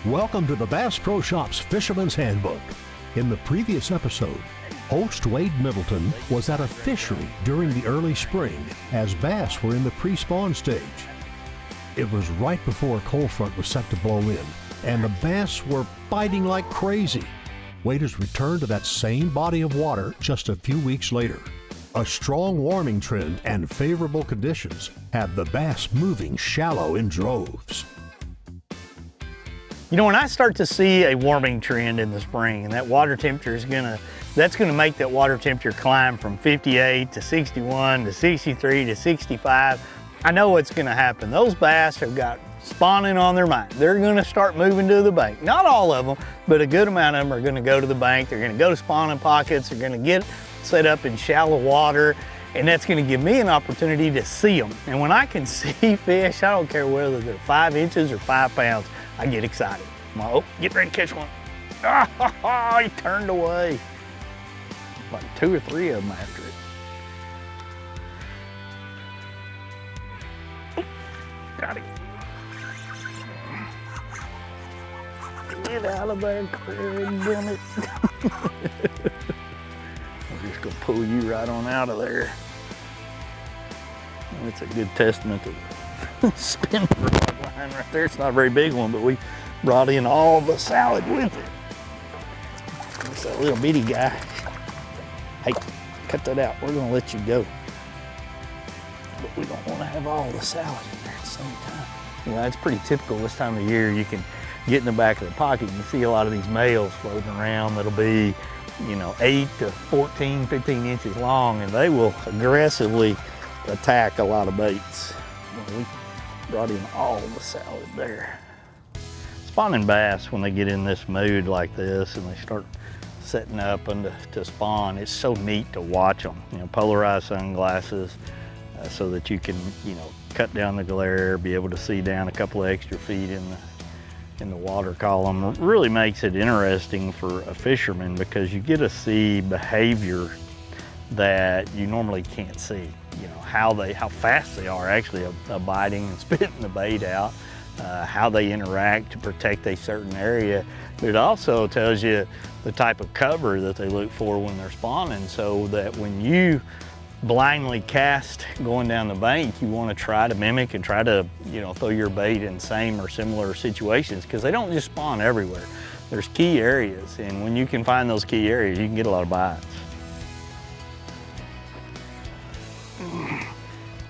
Welcome to the Bass Pro Shop's Fisherman's Handbook. In the previous episode, host Wade Middleton was at a fishery during the early spring as bass were in the pre-spawn stage. It was right before a cold front was set to blow in, and the bass were biting like crazy. Wade has returned to that same body of water just a few weeks later. A strong warming trend and favorable conditions have the bass moving shallow in droves. You know, when I start to see a warming trend in the spring and that water temperature is that's gonna make that water temperature climb from 58 to 61 to 63 to 65, I know what's gonna happen. Those bass have got spawning on their mind. They're gonna start moving to the bank. Not all of them, but a good amount of them are gonna go to the bank. They're gonna go to spawning pockets. They're gonna get set up in shallow water, and that's gonna give me an opportunity to see them. And when I can see fish, I don't care whether they're 5 inches or 5 pounds, I get excited. Oh, get ready to catch one. Oh, he turned away. Like 2 or 3 of them after it. Got him. Get out of there, Craig, damn it. I'm just gonna pull you right on out of there. That's a good testament to the spin rod line right there. It's not a very big one, but we brought in all the salad with it. It's that little bitty guy. Hey, cut that out. We're gonna let you go. But we don't wanna have all the salad in there at the same time. You know, it's pretty typical this time of year. You can get in the back of the pocket, you see a lot of these males floating around that'll be, you know, 8 to 14, 15 inches long, and they will aggressively attack a lot of baits. Well, we brought in all the salad there. Spawning bass, when they get in this mood like this and they start setting up to spawn, it's so neat to watch them. You know, polarized sunglasses so that you can, you know, cut down the glare, be able to see down a couple of extra feet in the water column. Really makes it interesting for a fisherman because you get to see behavior that you normally can't see. You know, how fast they are actually biting and spitting the bait out, how they interact to protect a certain area. But it also tells you the type of cover that they look for when they're spawning, so that when you blindly cast going down the bank, you want to try to mimic and try to, you know, throw your bait in same or similar situations, because they don't just spawn everywhere. There's key areas, and when you can find those key areas, you can get a lot of bites.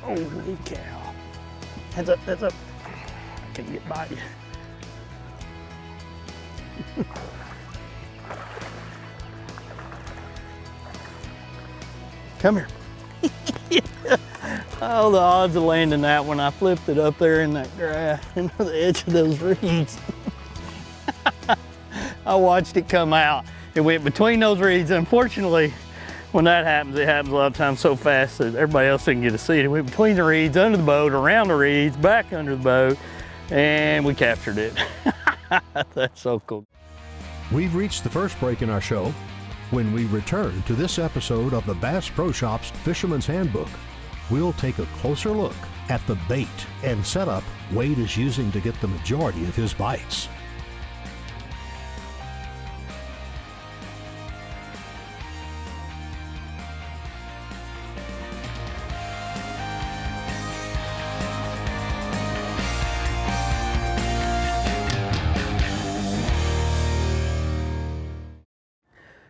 Holy cow. Heads up, heads up. I can't get by you. Come here. Oh, the odds of landing that when I flipped it up there in that grass, into the edge of those reeds. I watched it come out. It went between those reeds. Unfortunately, when that happens, it happens a lot of times so fast that everybody else didn't get to see it. It went between the reeds, under the boat, around the reeds, back under the boat, and we captured it. That's so cool. We've reached the first break in our show. When we return to this episode of the Bass Pro Shop's Fisherman's Handbook, we'll take a closer look at the bait and setup Wade is using to get the majority of his bites.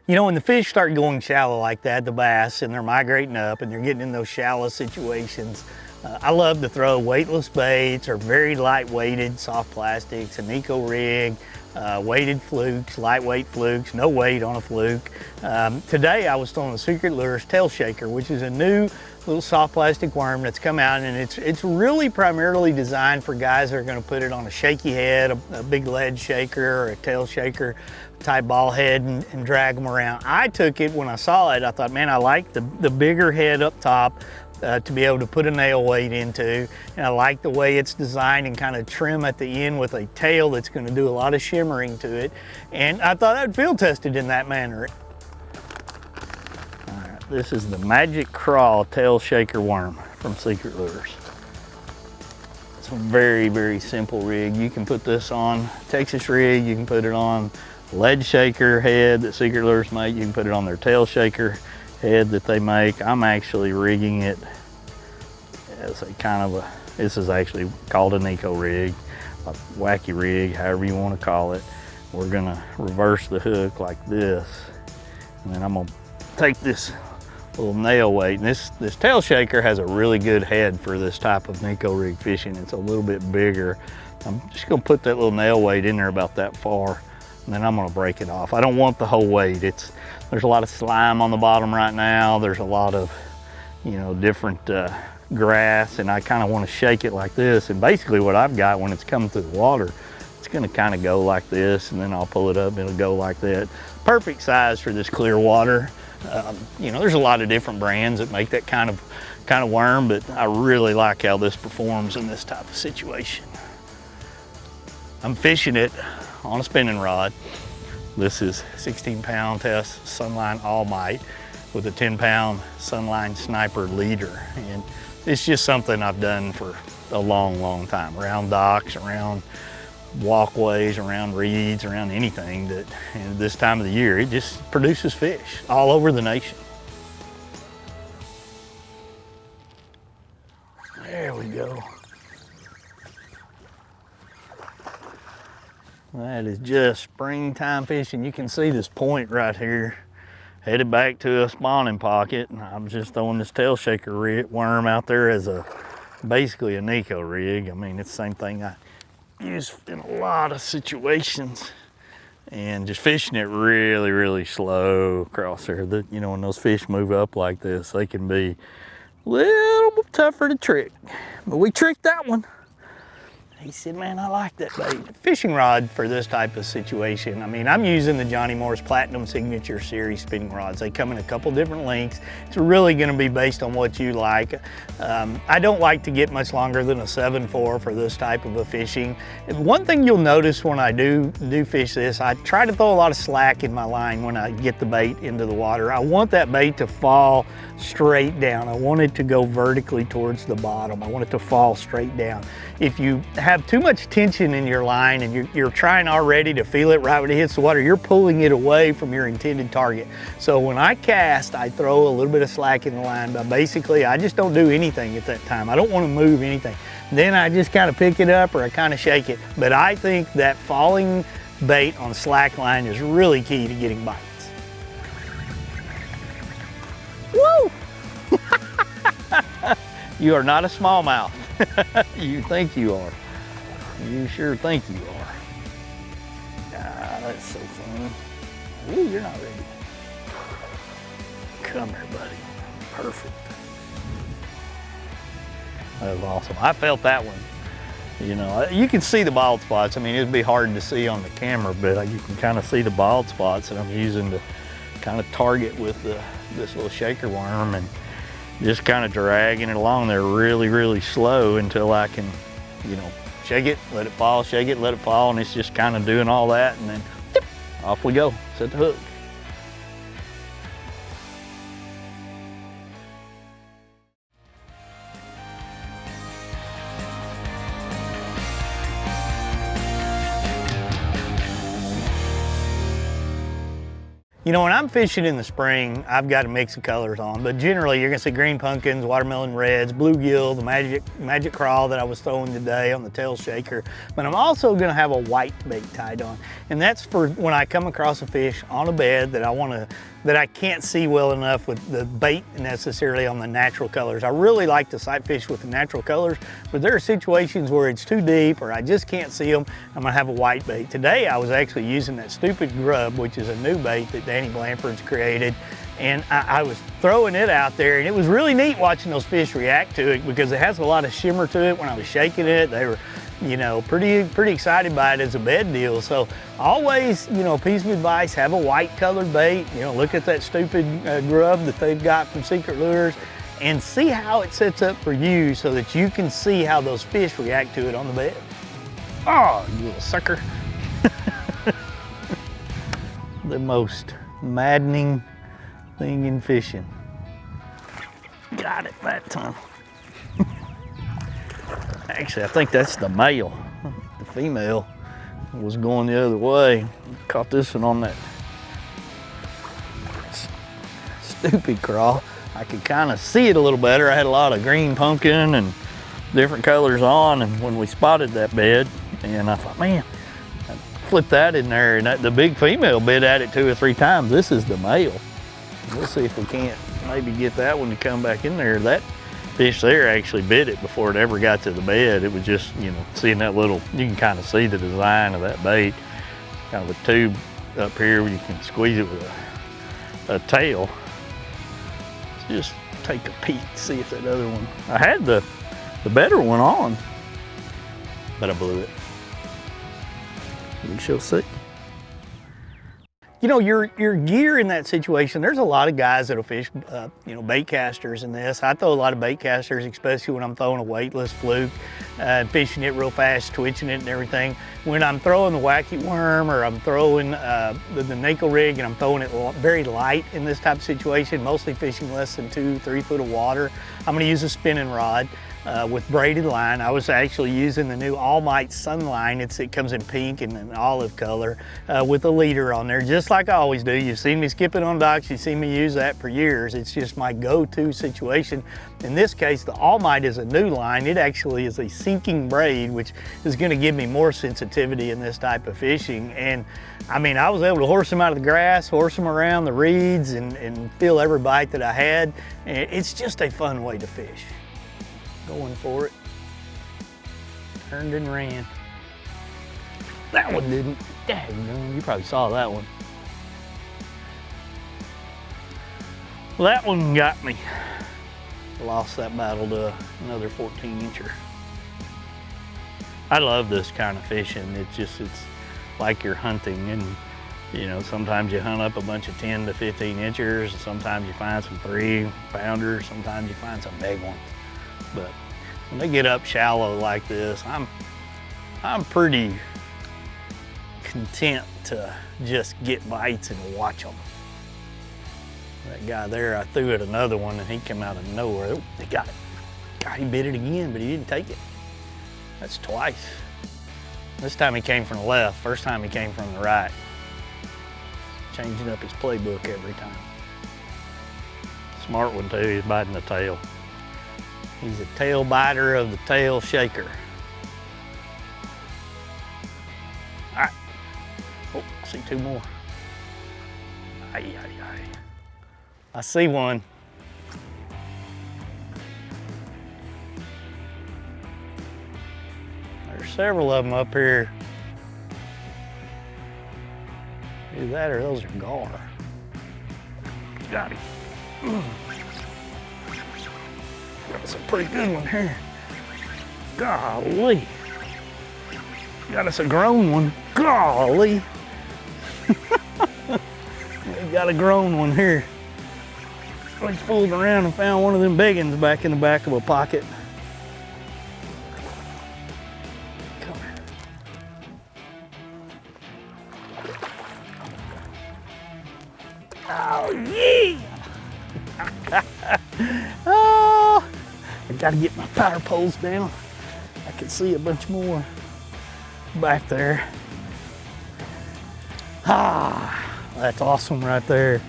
You know, when the fish start going shallow like that, the bass, and they're migrating up and they're getting in those shallow situations, I love to throw weightless baits or very light weighted soft plastics, an eco rig, weighted flukes, lightweight flukes, no weight on a fluke. Today I was throwing the Secret Lures Tail Shaker, which is a new little soft plastic worm that's come out, and it's really primarily designed for guys that are going to put it on a shaky head, a big lead shaker or a tail shaker type ball head, and drag them around. I took it when I saw it, I thought, man, I like the bigger head up top to be able to put a nail weight into, and I like the way it's designed and kind of trim at the end with a tail that's going to do a lot of shimmering to it, and I thought I'd field tested in that manner. All right, this is the Magic Craw tail shaker worm from Secret Lures. It's a very, very simple rig. You can put this on Texas rig, you can put it on lead shaker head that Secret Lures make, you can put it on their tail shaker head that they make. I'm actually rigging it as a kind of a, this is actually called an eco rig, a wacky rig, however you want to call it. We're gonna reverse the hook like this, and then I'm gonna take this little nail weight, and this tail shaker has a really good head for this type of eco rig fishing. It's a little bit bigger. I'm just gonna put that little nail weight in there about that far, and then I'm gonna break it off. I don't want the whole weight. There's a lot of slime on the bottom right now. There's a lot of, you know, different grass, and I kind of want to shake it like this. And basically what I've got when it's coming through the water, it's going to kind of go like this, and then I'll pull it up and it'll go like that. Perfect size for this clear water. You know, there's a lot of different brands that make that kind of worm, but I really like how this performs in this type of situation. I'm fishing it on a spinning rod. This is 16-pound test Sunline All Might with a 10-pound Sunline Sniper leader. And it's just something I've done for a long, long time. Around docks, around walkways, around reeds, around anything that, and this time of the year, it just produces fish all over the nation. There we go. That is just springtime fishing. You can see this point right here, headed back to a spawning pocket. And I'm just throwing this tail shaker worm out there as basically a eco rig. I mean, it's the same thing I use in a lot of situations, and just fishing it really, really slow across there. You know, when those fish move up like this, they can be a little bit tougher to trick, but we tricked that one. He said, man, I like that bait. Fishing rod for this type of situation, I mean, I'm using the Johnny Moore's Platinum Signature Series spinning rods. They come in a couple different lengths. It's really gonna be based on what you like. I don't like to get much longer than a 7.4 for this type of a fishing. And one thing you'll notice when I do fish this, I try to throw a lot of slack in my line when I get the bait into the water. I want that bait to fall straight down. I want it to go vertically towards the bottom. I want it to fall straight down. If you have too much tension in your line and you're trying already to feel it right when it hits the water, you're pulling it away from your intended target. So when I cast, I throw a little bit of slack in the line, but basically I just don't do anything at that time. I don't want to move anything. Then I just kind of pick it up or I kind of shake it. But I think that falling bait on slack line is really key to getting bites. Woo! You are not a smallmouth. You think you are. You sure think you are. Ah, that's so fun. Ooh, you're not ready. Come here, buddy. Perfect. That was awesome. I felt that one. You know, you can see the bald spots. I mean, it'd be hard to see on the camera, but you can kind of see the bald spots that I'm using to kind of target with this little shaker worm, and just kind of dragging it along there really, really slow until I can, you know, shake it, let it fall, shake it, let it fall, and it's just kind of doing all that, and then off we go, set the hook. You know, when I'm fishing in the spring, I've got a mix of colors on, but generally you're gonna see green pumpkins, watermelon reds, bluegill, the Magic Craw that I was throwing today on the tail shaker, but I'm also gonna have a white bait tied on. And that's for when I come across a fish on a bed that I can't see well enough with the bait necessarily on the natural colors. I really like to sight fish with the natural colors, but there are situations where it's too deep or I just can't see them. I'm gonna have a white bait. Today I was actually using that Stupid Grub, which is a new bait that Danny Blanford's created, and I was throwing it out there, and it was really neat watching those fish react to it because it has a lot of shimmer to it. When I was shaking it, they were, you know, pretty excited by it as a bed deal. So always, you know, piece of advice, have a white colored bait. You know, look at that Stupid Grub that they've got from Secret Lures and see how it sets up for you so that you can see how those fish react to it on the bed. Oh, you little sucker. The most maddening thing in fishing. Got it that time. Actually, I think that's the male. The female was going the other way. Caught this one on that stupid craw. I could kind of see it a little better. I had a lot of green pumpkin and different colors on, and when we spotted that bed, and I thought, man, I flipped that in there, and the big female bit at it 2 or 3 times. This is the male. We'll see if we can't maybe get that one to come back in there. That fish there actually bit it before it ever got to the bed. It was just, you know, seeing that little, you can kind of see the design of that bait. Kind of a tube up here where you can squeeze it with a tail. Just take a peek, see if that other one, I had the better one on, but I blew it. We shall see. You know, your gear in that situation, there's a lot of guys that'll fish, you know, bait casters in this. I throw a lot of bait casters, especially when I'm throwing a weightless fluke, fishing it real fast, twitching it and everything. When I'm throwing the wacky worm, or I'm throwing the nickel rig and I'm throwing it very light in this type of situation, mostly fishing less than 2-3 foot of water, I'm gonna use a spinning rod. With braided line. I was actually using the new All Might Sunline. It comes in pink and an olive color with a leader on there, just like I always do. You've seen me skip it on docks. You've seen me use that for years. It's just my go-to situation. In this case, the All Might is a new line. It actually is a sinking braid, which is going to give me more sensitivity in this type of fishing. And I mean, I was able to horse them out of the grass, horse them around the reeds, and feel every bite that I had. And it's just a fun way to fish. Going for it. Turned and ran. That one didn't. Daggone, you probably saw that one. Well, that one got me. Lost that battle to another 14-incher. I love this kind of fishing. It's like you're hunting, and you know, sometimes you hunt up a bunch of 10 to 15 inchers, sometimes you find some 3-pounders, sometimes you find some big ones. But when they get up shallow like this, I'm pretty content to just get bites and watch them. That guy there, I threw at another one and he came out of nowhere. Oh, he got it. God, he bit it again, but he didn't take it. That's twice. This time he came from the left. First time he came from the right. Changing up his playbook every time. Smart one too, he's biting the tail. He's a tail biter of the tail shaker. All right. Oh, I see 2 more. Ay, ay, ay. I see one. There's several of them up here. Either that or those are gar. Got him. That's a pretty good one here. Golly. Got us a grown one. Golly. We got a grown one here. We fooled around and found one of them big ones back in the back of a pocket. Come here. Oh, yeah. Oh, I gotta get my power poles down. I can see a bunch more back there. Ah, that's awesome right there.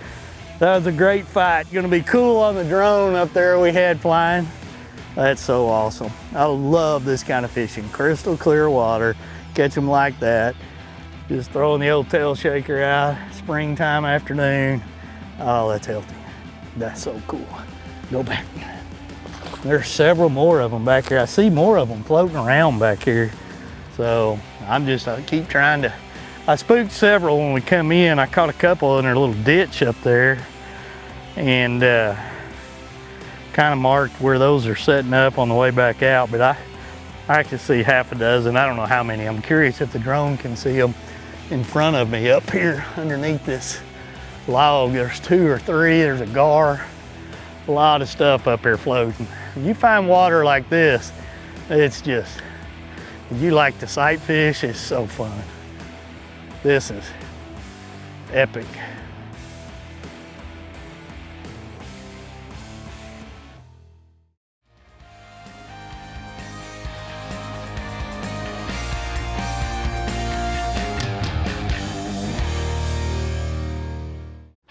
That was a great fight. Gonna be cool on the drone up there we had flying. That's so awesome. I love this kind of fishing. Crystal clear water, catch them like that. Just throwing the old tail shaker out, springtime afternoon. Oh, that's healthy. That's so cool. Go back. There's several more of them back here. I see more of them floating around back here. So I keep trying to, I spooked several when we come in. I caught a couple in a little ditch up there and kind of marked where those are setting up on the way back out. But I can see half a dozen. I don't know how many. I'm curious if the drone can see them in front of me up here underneath this log. There's 2 or 3. There's a gar. A lot of stuff up here floating. If you find water like this, it's just, if you like to sight fish, it's so fun. This is epic.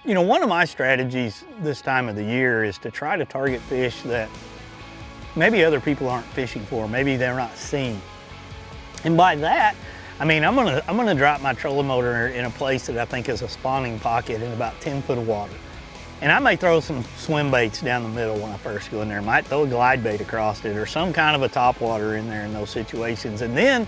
You know, one of my strategies this time of the year is to try to target fish that maybe other people aren't fishing for, maybe they're not seeing. And by that, I mean, I'm gonna drop my trolling motor in a place that I think is a spawning pocket in about 10 foot of water. And I may throw some swim baits down the middle when I first go in there. I might throw a glide bait across it or some kind of a topwater in there in those situations. And then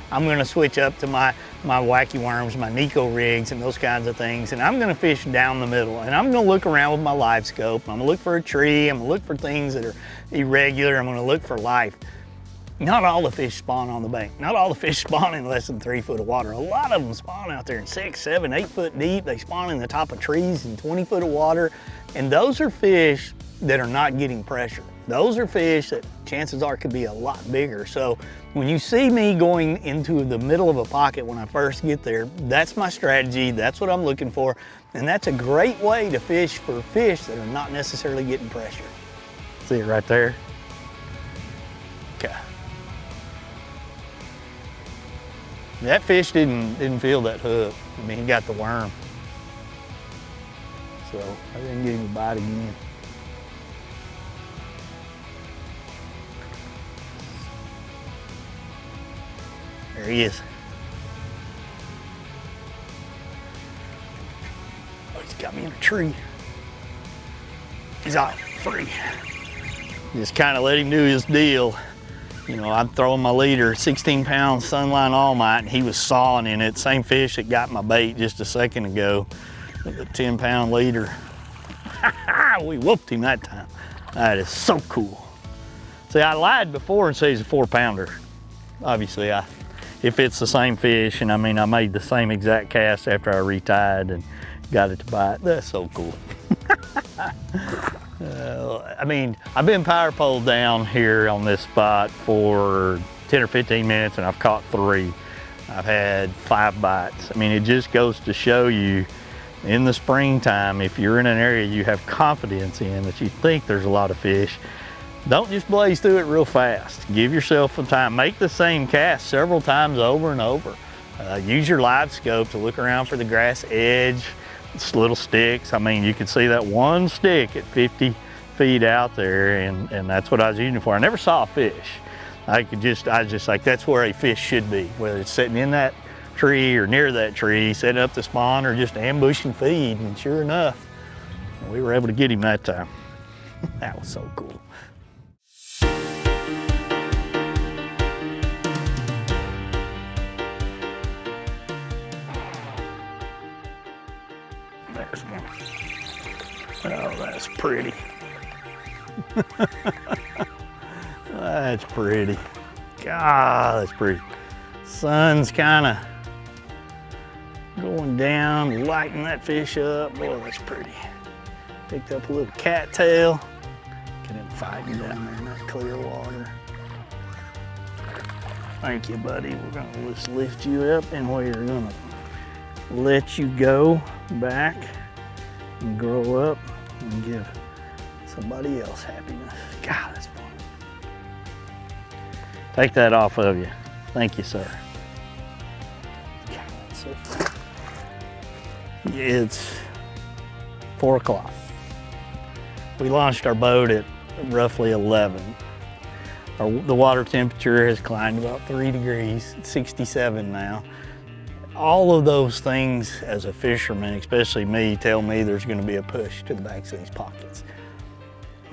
I'm gonna switch up to my wacky worms, my Nico rigs and those kinds of things. And I'm gonna fish down the middle. And I'm gonna look around with my live scope. I'm gonna look for a tree. I'm gonna look for things that are irregular. I'm gonna look for life. Not all the fish spawn on the bank. Not all the fish spawn in less than 3 foot of water. A lot of them spawn out there in 6, 7, 8 foot deep. They spawn in the top of trees in 20 foot of water. And those are fish that are not getting pressure. Those are fish that chances are could be a lot bigger. So when you see me going into the middle of a pocket when I first get there, that's my strategy. That's what I'm looking for. And that's a great way to fish for fish that are not necessarily getting pressure. See it right there? Okay. That fish didn't feel that hook. I mean, he got the worm. So I didn't get him a bite again. There he is. Oh, he's got me in a tree. He's out free. Just kind of let him do his deal. You know, I'm throwing my leader, 16 pound Sunline All Might, and he was sawing in it. Same fish that got my bait just a second ago with a 10 pound leader. We whooped him that time. That is so cool. See, I lied before and said he's a 4 pounder. Obviously, if it's the same fish, and I mean, I made the same exact cast after I retied and got it to bite. That's so cool. I mean, I've been power poled down here on this spot for 10 or 15 minutes and I've caught 3. I've had 5 bites. I mean, it just goes to show you in the springtime, if you're in an area you have confidence in, that you think there's a lot of fish, don't just blaze through it real fast. Give yourself some time. Make the same cast several times over and over. Use your live scope to look around for the grass edge, little sticks. I mean, you can see that one stick at 50 feet out there, and that's what I was using it for. I never saw a fish. I was just like, that's where a fish should be, whether it's sitting in that tree or near that tree, setting up the spawn or just ambushing feed. And sure enough, we were able to get him that time. That was so cool. There's one. Oh, that's pretty. That's pretty. God, that's pretty. Sun's kind of going down, lighting that fish up. Boy, that's pretty. Picked up a little cattail. Get him fighting down there in that clear water. Thank you, buddy. We're gonna just lift you up and we're gonna let you go back and grow up and give somebody else happiness. God, that's fun. Take that off of you. Thank you, sir. God, that's so fun. It's 4 o'clock. We launched our boat at roughly 11. The water temperature has climbed about 3 degrees, it's 67 now. All of those things as a fisherman, especially me, tell me there's going to be a push to the backs of these pockets.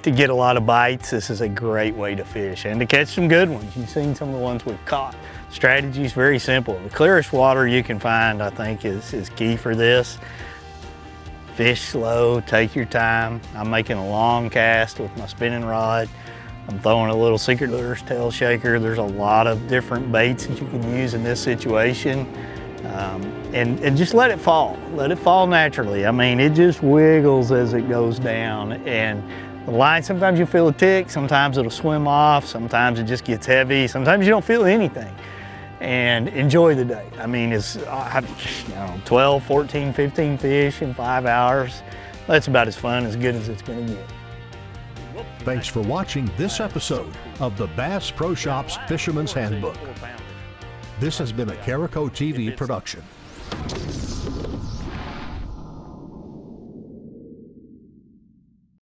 To get a lot of bites, this is a great way to fish and to catch some good ones. You've seen some of the ones we've caught. Strategy is very simple. The clearest water you can find, I think, is key for this. Fish slow, take your time. I'm making a long cast with my spinning rod. I'm throwing a little Secret Lures tail shaker. There's a lot of different baits that you can use in this situation. And just let it fall. Let it fall naturally. I mean, it just wiggles as it goes down. And the line, sometimes you feel a tick, sometimes it'll swim off, sometimes it just gets heavy, sometimes you don't feel anything. And enjoy the day. I mean, it's 12, 14, 15 fish in 5 hours. That's about as fun, as good as it's gonna get. Thanks for watching this episode of the Bass Pro Shops Fisherman's Handbook. This has been a Carico TV production.